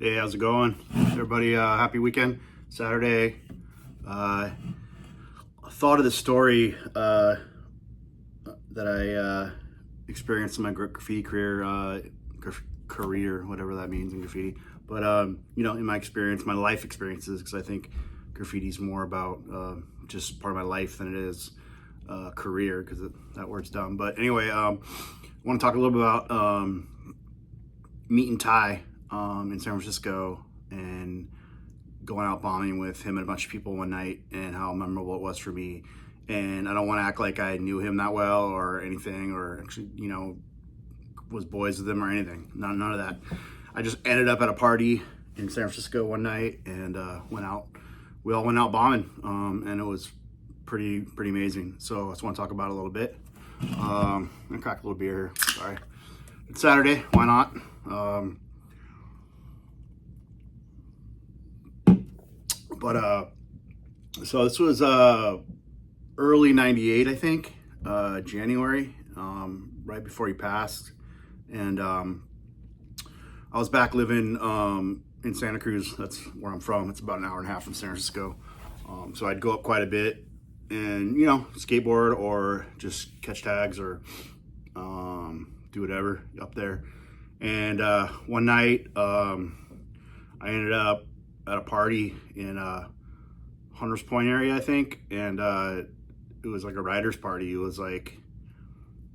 Hey, how's it going? Everybody, happy weekend. Saturday. I thought of the story that I experienced in my graffiti career, whatever that means in graffiti. But, in my experience, my life experiences, because I think graffiti is more about just part of my life than it is career, because that word's dumb. But anyway, I want to talk a little bit about meeting Ty in San Francisco and going out bombing with him and a bunch of people one night, and how memorable it was for me. And I don't want to act like I knew him that well or anything, or actually, was boys with him or anything. None of that. I just ended up at a party in San Francisco one night and went out. We all went out bombing, and it was pretty amazing. So I just want to talk about it a little bit. I'm gonna crack a little beer here. Sorry. It's Saturday. Why not? So this was early '98, I think, January, right before he passed, and I was back living in Santa Cruz. That's where I'm from. It's about an hour and a half from San Francisco. So I'd go up quite a bit and skateboard or just catch tags or do whatever up there. And one night I ended up at a party in Hunters Point area, I think, and it was like a writers party. It was like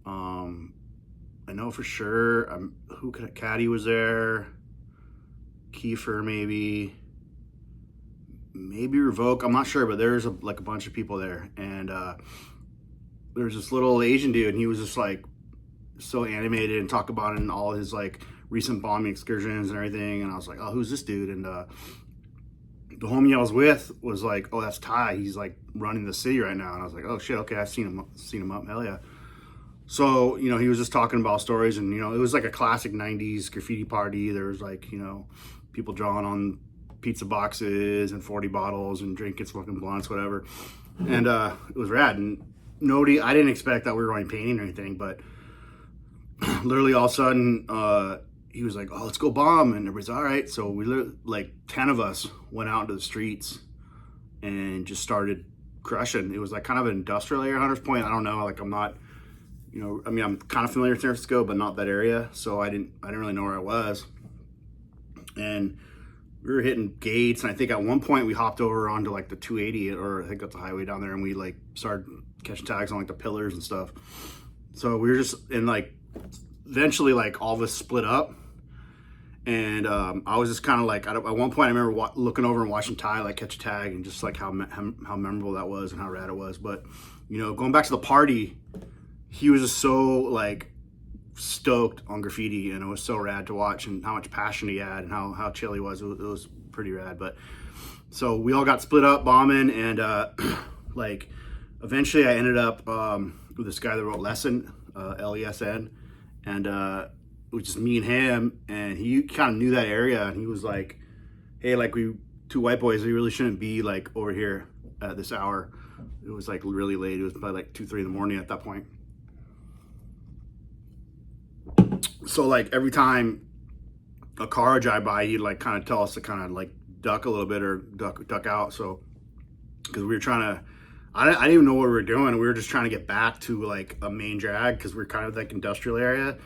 I know for sure Caddy was there, Kiefer maybe Revoke, I'm not sure, but there's a bunch of people there. And there was this little Asian dude, and he was just like so animated and talked about it in all his like recent bombing excursions and everything. And I was like, oh, who's this dude? And the homie I was with was like, oh, that's Ty. He's like running the city right now. And I was like, oh shit, okay, I've seen him up, hell yeah. So, he was just talking about stories, and, it was like a classic 90s graffiti party. There was like, people drawing on pizza boxes and 40 bottles and drinking smoking blunts, whatever. And it was rad. And I didn't expect that we were going painting or anything, but literally all of a sudden, he was like, oh, let's go bomb. And everybody's all right. So we like 10 of us went out into the streets and just started crushing. It was like kind of an industrial area, Hunters Point. I don't know. Like, I'm not, I'm kind of familiar with San Francisco, but not that area. So I didn't really know where I was. And we were hitting gates. And I think at one point we hopped over onto like the 280, or I think that's a highway down there. And we like started catching tags on like the pillars and stuff. So we were just in like, eventually like all of us split up. And I was just kind of like, at one point I remember looking over and watching Ty like catch a tag, and just like how memorable that was and how rad it was. But, going back to the party, he was just so like stoked on graffiti, and it was so rad to watch, and how much passion he had and how chill he was. It was pretty rad. But so we all got split up bombing, and like eventually I ended up with this guy that wrote Lesson, Lesn, and it was just me and him, and he kind of knew that area, and he was like, hey, like two white boys, we really shouldn't be like over here at this hour. It was like really late. It was probably like 2-3 in the morning at that point. So like every time a car would drive by, he'd like kind of tell us to kind of like duck a little bit or duck out. So because we were trying to, I didn't even know what we were doing. We were just trying to get back to like a main drag, because we're kind of like industrial area.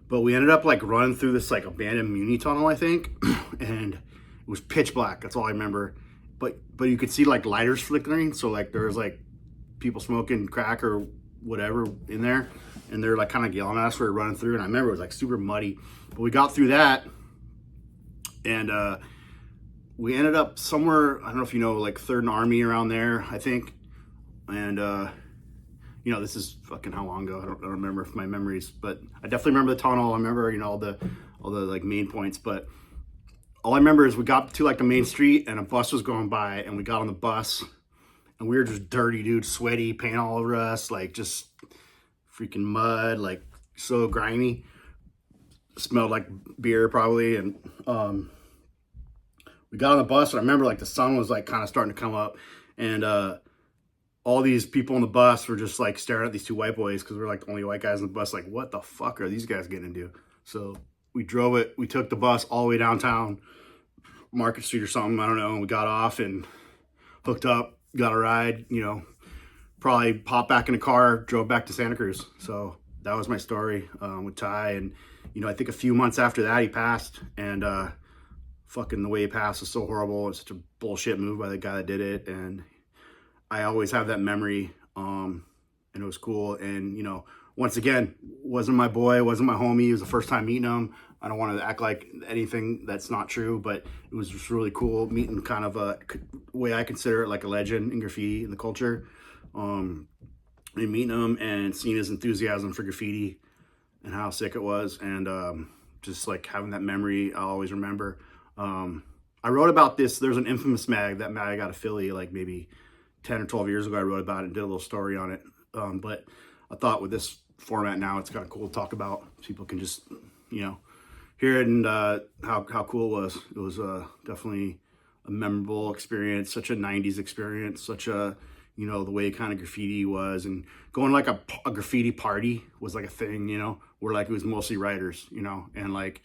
But we ended up like running through this like abandoned Muni tunnel, I think, and it was pitch black. That's all I remember. But you could see like lighters flickering. So like there was like people smoking crack or whatever in there, and they're like kind of yelling at us. We were running through, and I remember it was like super muddy. But we got through that, and we ended up somewhere, I don't know if like 3rd Army around there, I think. And this is fucking how long ago, I don't remember if my memories, but I definitely remember the tunnel. I remember, all the like main points. But all I remember is we got to like the main street, and a bus was going by, and we got on the bus, and we were just dirty, dude, sweaty, paint all over us, like just freaking mud, like so grimy. Smelled like beer probably. And we got on the bus, and I remember like the sun was like kind of starting to come up, and all these people on the bus were just like staring at these two white boys, because we're like the only white guys on the bus, like, what the fuck are these guys getting into? So we took the bus all the way downtown, Market Street or something. I don't know. And we got off and hooked up, got a ride, you know, probably popped back in the car, drove back to Santa Cruz. So that was my story with Ty. And, you know, I think a few months after that, he passed. And fucking the way he passed was so horrible. It's such a bullshit move by the guy that did it. And I always have that memory. And it was cool. And, you know, once again, wasn't my boy, wasn't my homie. It was the first time meeting him. I don't want to act like anything that's not true, but it was just really cool meeting kind of a way I consider it like a legend in graffiti in the culture. And meeting him and seeing his enthusiasm for graffiti and how sick it was. And just like having that memory, I'll always remember. I wrote about this. There's an infamous mag, that mag out of Philly, like maybe 10 or 12 years ago. I wrote about it and did a little story on it. But I thought with this format now, it's kind of cool to talk about. People can just, you know, hear it and how cool it was. It was definitely a memorable experience, such a 90s experience, such a, you know, the way kind of graffiti was, and going like a graffiti party was like a thing, you know, where like it was mostly writers, you know, and like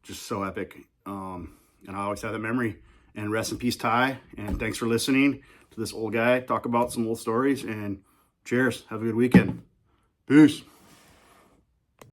just so epic. And I always have that memory. And rest in peace, Ty. And thanks for listening to this old guy talk about some old stories. And cheers. Have a good weekend. Peace.